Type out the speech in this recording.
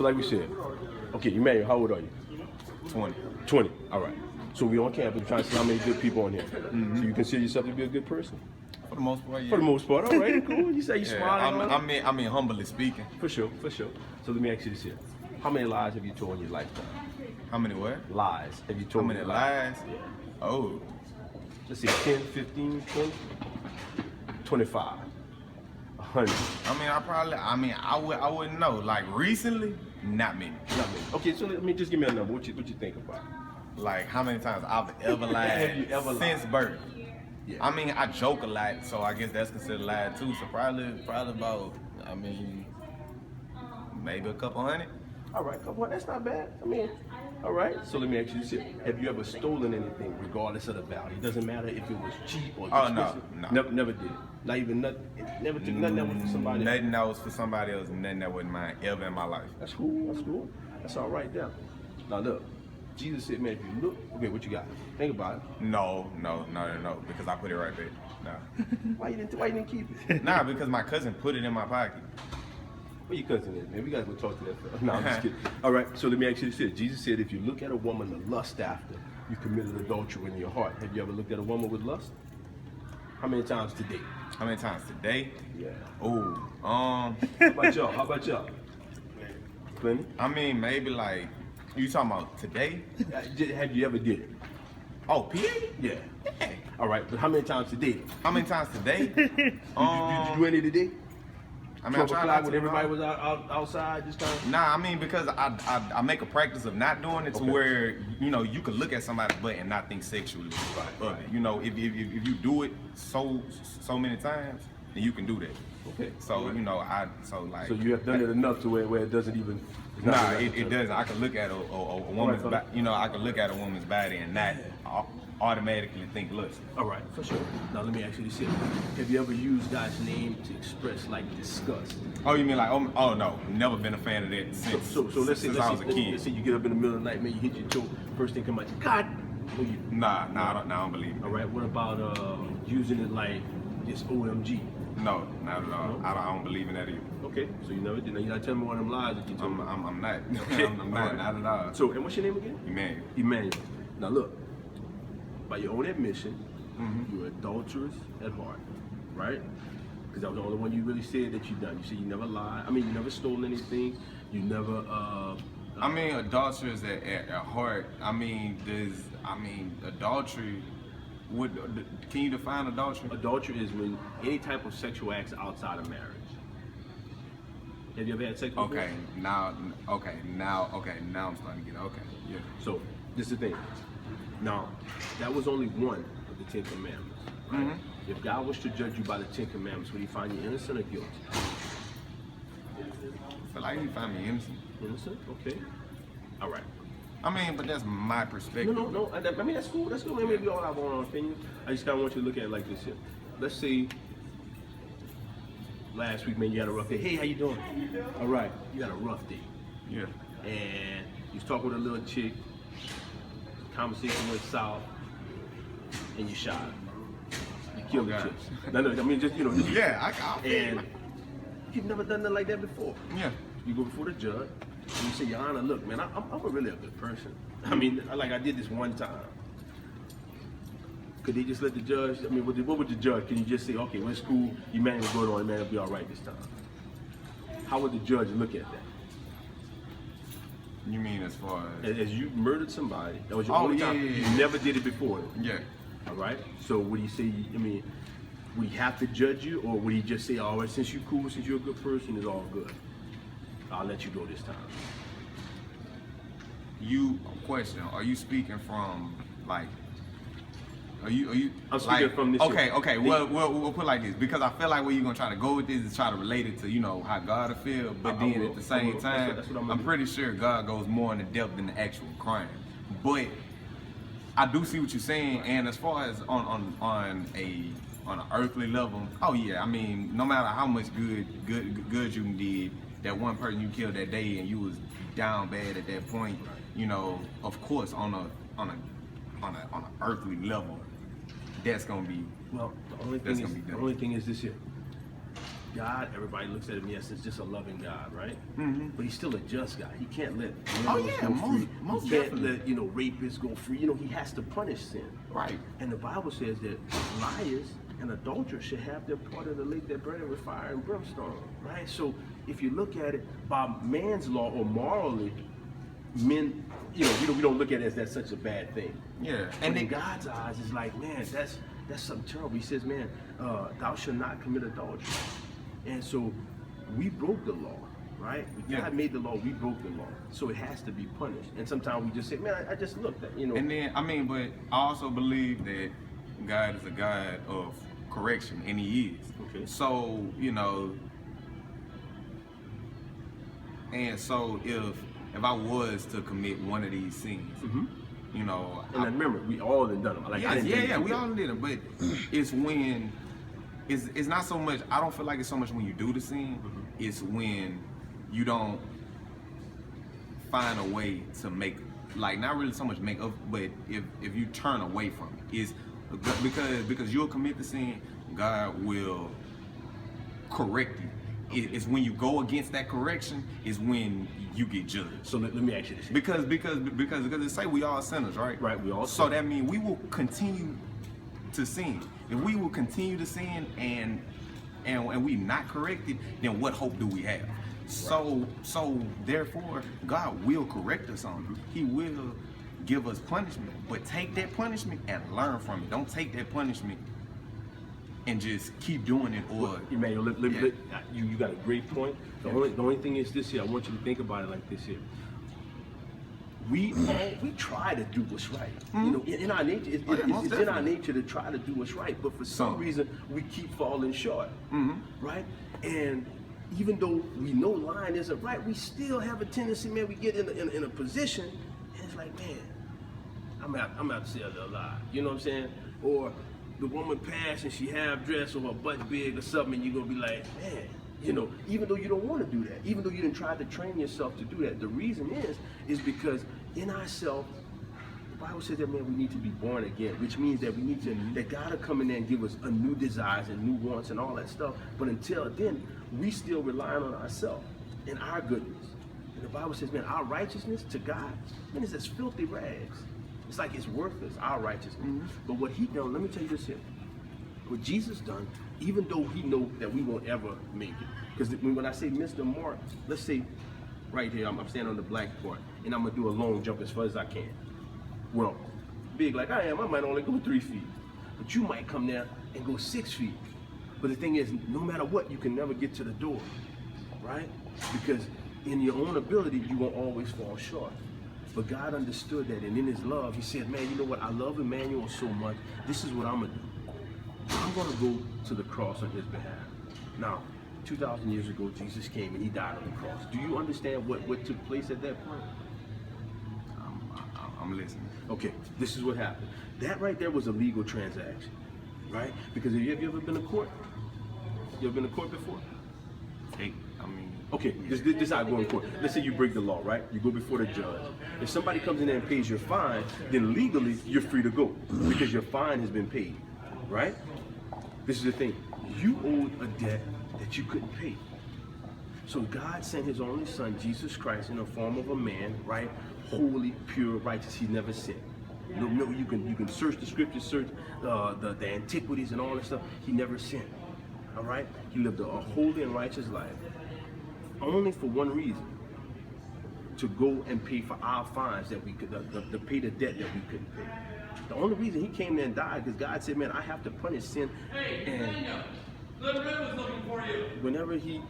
So like we said, okay, you married. How old are you? 20. 20. All right. So we on campus trying to see how many good people on here. So you consider yourself to be a good person? For the most part, yeah. For the most part. All right, cool. You say you smart. I mean, humbly speaking. For sure. So let me ask you this here. How many lies have you told in your lifetime? How many what? Lies have you told? How many lies? Yeah. Oh. Let's see, 10, 15, 20, 25, 100. I wouldn't know. Like recently, not many. Not many. Okay, so let me just give me a number. What you think about? Like how many times I've ever lied Have you ever since lied? birth? Yeah. I mean, I joke a lot, so I guess that's considered lying too. So probably about, maybe a couple hundred. All right, come on, that's not bad. All right. So let me ask you this here. Have you ever stolen anything, regardless of the value? It doesn't matter if it was cheap or expensive. No. Never did. Not even nothing. Never took nothing that was for somebody else. Nothing that was for somebody else, and nothing that wasn't mine ever in my life. That's cool. That's all right there. Now look, Jesus said, man, if you look, okay, what you got? Think about it. No, because I put it right there. No. Why you didn't keep it? Nah, because my cousin put it in my pocket. Where your cousin is, man? We gotta go talk to that fella. No, I'm just kidding. All right, so let me ask you this. Jesus said, if you look at a woman to lust after, you committed adultery in your heart. Have you ever looked at a woman with lust? How many times today? How many times today? Yeah. Oh, How about y'all? Plenty? I mean, maybe like, you talking about today? Have you ever did it? Oh, PA? Yeah. All right, but how many times today? How many times today? Did you do any today? I mean, I try not to. When everybody was outside this time? Nah, I mean, because I make a practice of not doing it to where, you can look at somebody's butt and not think sexually of it. You know, if you do it so many times, then you can do that. Okay. So, So you have done it enough to where it doesn't even... Nah, it doesn't. I can look at a woman's body, I can look at a woman's body and not automatically think lust. All right, for sure. Now let me ask you this here. Have you ever used God's name to express like disgust? Oh, you mean like, oh no, never been a fan of that since I was a kid. Let's say you get up in the middle of the night, man, you hit your toe, first thing come out, God. Nah, I don't believe it. All right, what about using it like just OMG? No, not at all. I don't believe in that either. Okay, so you never did. Now you're not telling me one of them lies that you told me. I'm not. Okay. I'm not at all. So, and what's your name again? Emmanuel. Now look, by your own admission, you're adulterous at heart, right? Because that was the only one you really said that you done. You said you never lied. You never stole anything. You never. Adulterous at heart. Adultery. Can you define adultery? Adultery is when any type of sexual acts outside of marriage. Have you ever had sex before? Now I'm starting to get okay. Yeah. So this is the thing. Now, that was only one of the 10 Commandments. Right? If God was to judge you by the 10 Commandments, would He find you innocent or guilty? I feel like He find me innocent. Innocent? Okay. All right. But that's my perspective. No. That's cool. That's cool. Maybe we all have our own opinions. I just kind of want you to look at it like this here. Let's say last week, man, you had a rough day. Hey, how you doing? All right. You had a rough day. Yeah. And you was talking with a little chick. Conversation went south, and you shot her. You killed the chick. No. Yeah, and you've never done nothing like that before. Yeah. You go before the judge. And you say, Your Honor, look, man, I'm really a good person. I did this one time. Could they just let the judge, what would the judge, can you just say, okay, well, it's cool, you man will go on, man, it'll be all right this time. How would the judge look at that? You mean as far as you murdered somebody, that was your only time, you never did it before. Yeah. All right? So would he say, would he have to judge you, or would he just say, all right, since you're cool, since you're a good person, it's all good? I'll let you go this time. Are you speaking from, like, are you? I'm speaking from this. Okay. We'll put it like this, because I feel like where you're gonna try to go with this is try to relate it to how God will feel, but then at the same time, that's what I'm pretty sure God goes more into depth than the actual crime. But I do see what you're saying, and as far as on an earthly level, no matter how much good you did, that one person you killed that day and you was down bad at that point, of course on an earthly level, that's gonna be. Well, the only thing is this here. God, everybody looks at him, yes, it's just a loving God, right? But he's still a just God. He can't let murderers go free. Most He can't definitely. let, rapists go free. He has to punish sin. Right. And the Bible says that liars and adulterers should have their part of the lake that burneth with fire and brimstone, right? So if you look at it by man's law or morally, men, we don't look at it as that's such a bad thing. Yeah. And in God's eyes, it's like, man, that's something terrible. He says, man, thou shalt not commit adultery. And so we broke the law, right? God made the law, we broke the law. So it has to be punished. And sometimes we just say, man, I just looked at, And then, but I also believe that God is a God of correction, and he is. Okay. So, and so if I was to commit one of these sins, and remember, we all done them. Like, we all did them. But it's when it's not so much. I don't feel like it's so much when you do the sin. It's when you don't find a way to make, like, not really so much make up, but if you turn away from it, is because you'll commit the sin, God will correct you. It's when you go against that correction is when you get judged. So let me ask you this. Because it say we all sinners, right? Right, we all So sin. that means we will continue to sin. If we will continue to sin and we not corrected, then what hope do we have? So therefore, God will correct us on it. He will give us punishment, but take that punishment and learn from it. Don't take that punishment and just keep doing it. Or Emmanuel, you got a great point. The only thing is this here. I want you to think about it like this here. We try to do what's right. In our nature, it's in our nature to try to do what's right. But for some reason, we keep falling short, right? And even though we know lying isn't right, we still have a tendency, man. We get in a position, and it's like, man, I'm out to say a little lie. You know what I'm saying? Or the woman passed and she half dressed or her butt big or something, and you're gonna be like, man, even though you don't want to do that, even though you didn't try to train yourself to do that, the reason is because in ourselves, the Bible says that, man, we need to be born again, which means that we need to, that God will come in there and give us a new desires and new wants and all that stuff. But until then, we still relying on ourselves and our goodness. And the Bible says, man, our righteousness to God, man, is as filthy rags. It's like it's worthless, our righteousness. But what he done, let me tell you this here. What Jesus done, even though he know that we won't ever make it. Because when I say Mr. Mark, let's say right here, I'm standing on the black part, and I'm gonna do a long jump as far as I can. Well, big like I am, I might only go 3 feet. But you might come there and go 6 feet. But the thing is, no matter what, you can never get to the door, right? Because in your own ability, you won't always fall short. But God understood that, and in his love, he said, man, you know what? I love Emmanuel so much. This is what I'm gonna do. I'm gonna go to the cross on his behalf. Now, 2,000 years ago, Jesus came and he died on the cross. Do you understand what took place at that point? I'm listening. Okay, this is what happened. That right there was a legal transaction, right? Because have you ever been to court? You ever been to court before? Okay, this is how I go in court. Let's say you break the law, right? You go before the judge. If somebody comes in there and pays your fine, then legally you're free to go because your fine has been paid, right? This is the thing. You owed a debt that you couldn't pay. So God sent his only son, Jesus Christ, in the form of a man, right? Holy, pure, righteous. He never sinned. You can search the scriptures, search the antiquities and all that stuff. He never sinned. All right? He lived a holy and righteous life. Only for one reason, to go and pay for our fines that we could, to pay the debt that we couldn't pay. The only reason he came there and died because God said, man, I have to punish sin. Hey, Daniel, Good Rick was looking for you. Whenever he